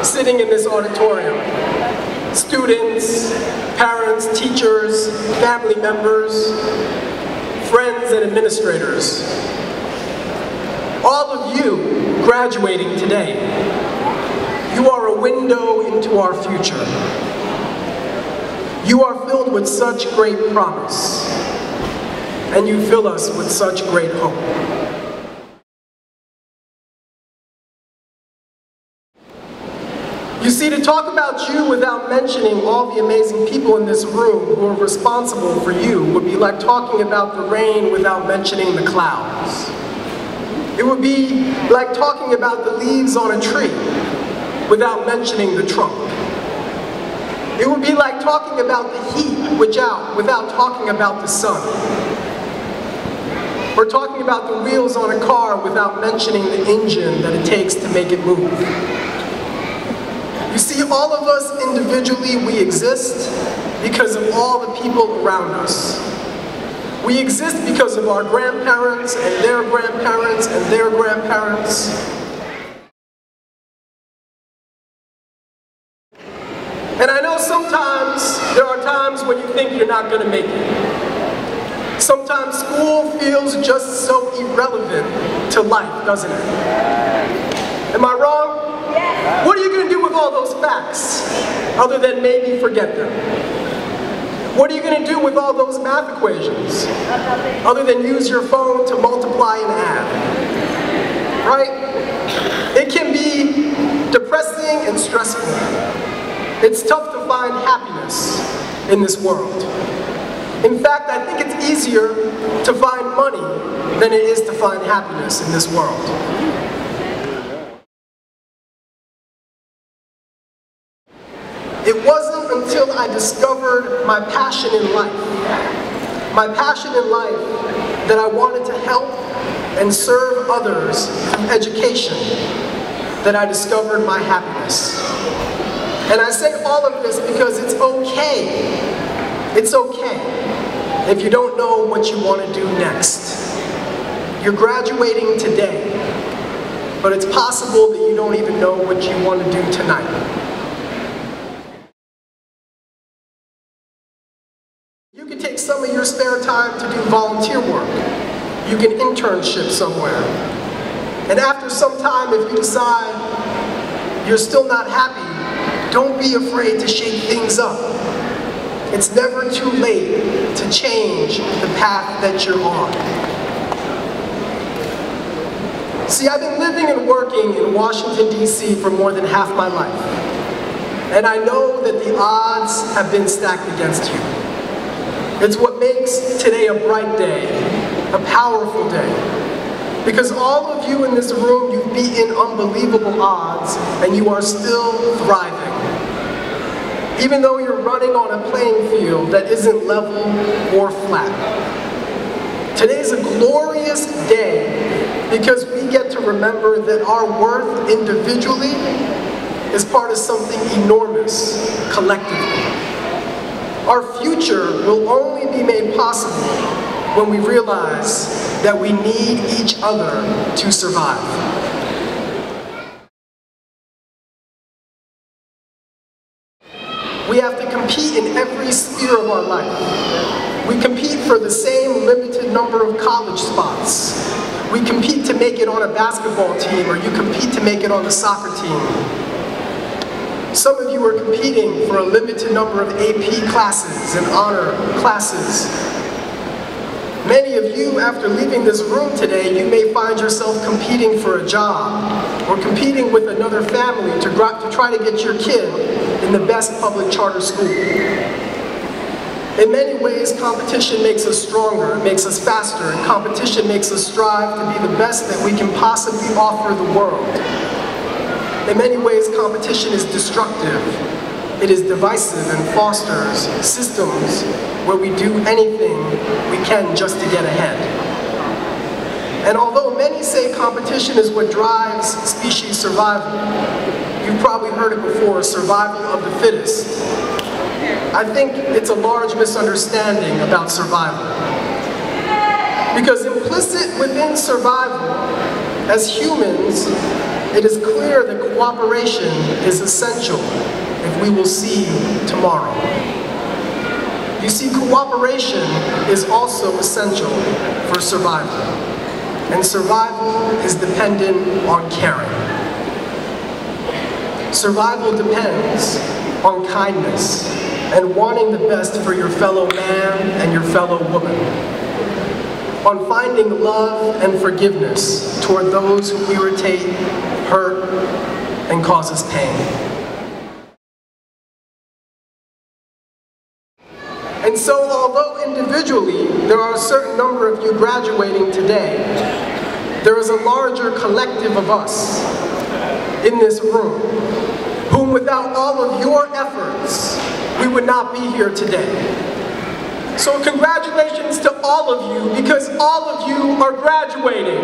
sitting in this auditorium. Students, parents, teachers, family members, friends and administrators. All of you graduating today, you are a window into our future. You are filled with such great promise, and you fill us with such great hope. You see, to talk about you without mentioning all the amazing people in this room who are responsible for you would be like talking about the rain without mentioning the clouds. It would be like talking about the leaves on a tree without mentioning the trunk. It would be like talking about the heat without talking about the sun. Or talking about the wheels on a car without mentioning the engine that it takes to make it move. You see, all of us individually, we exist because of all the people around us. We exist because of our grandparents and their grandparents and their grandparents. And I know sometimes there are times when you think you're not going to make it. Sometimes school feels just so irrelevant to life, doesn't it? Am I wrong? What are you going to do with all those facts, other than maybe forget them? What are you going to do with all those math equations, other than use your phone to multiply and add? Right? It can be depressing and stressful. It's tough to find happiness in this world. In fact, I think it's easier to find money than it is to find happiness in this world. It wasn't until I discovered my passion in life, that I wanted to help and serve others through education, that I discovered my happiness. And I say all of this because it's okay if you don't know what you want to do next. You're graduating today, but it's possible that you don't even know what you want to do tonight. You can take some of your spare time to do volunteer work. You can internship somewhere. And after some time, if you decide you're still not happy, don't be afraid to shake things up. It's never too late to change the path that you're on. See, I've been living and working in Washington, D.C. for more than half my life. And I know that the odds have been stacked against you. It's what makes today a bright day, a powerful day. Because all of you in this room, you've beaten unbelievable odds, and you are still thriving. Even though you're running on a playing field that isn't level or flat. Today's a glorious day because we get to remember that our worth individually is part of something enormous collectively. Our future will only be made possible when we realize that we need each other to survive. We have to compete in every sphere of our life. We compete for the same limited number of college spots. We compete to make it on a basketball team, or you compete to make it on the soccer team. Some of you are competing for a limited number of AP classes and honor classes. Many of you, after leaving this room today, you may find yourself competing for a job or competing with another family to try to get your kid in the best public charter school. In many ways, competition makes us stronger, it makes us faster, and competition makes us strive to be the best that we can possibly offer the world. In many ways, competition is destructive. It is divisive and fosters systems where we do anything we can just to get ahead. And although many say competition is what drives species survival, you've probably heard it before, survival of the fittest. I think it's a large misunderstanding about survival. Because implicit within survival, as humans, it is clear that cooperation is essential if we will see tomorrow. You see, cooperation is also essential for survival, and survival is dependent on caring. Survival depends on kindness and wanting the best for your fellow man and your fellow woman, on finding love and forgiveness toward those who irritate, hurt, and cause us pain. And so, although individually there are a certain number of you graduating today, there is a larger collective of us in this room, whom without all of your efforts, we would not be here today. So congratulations to all of you, because all of you are graduating.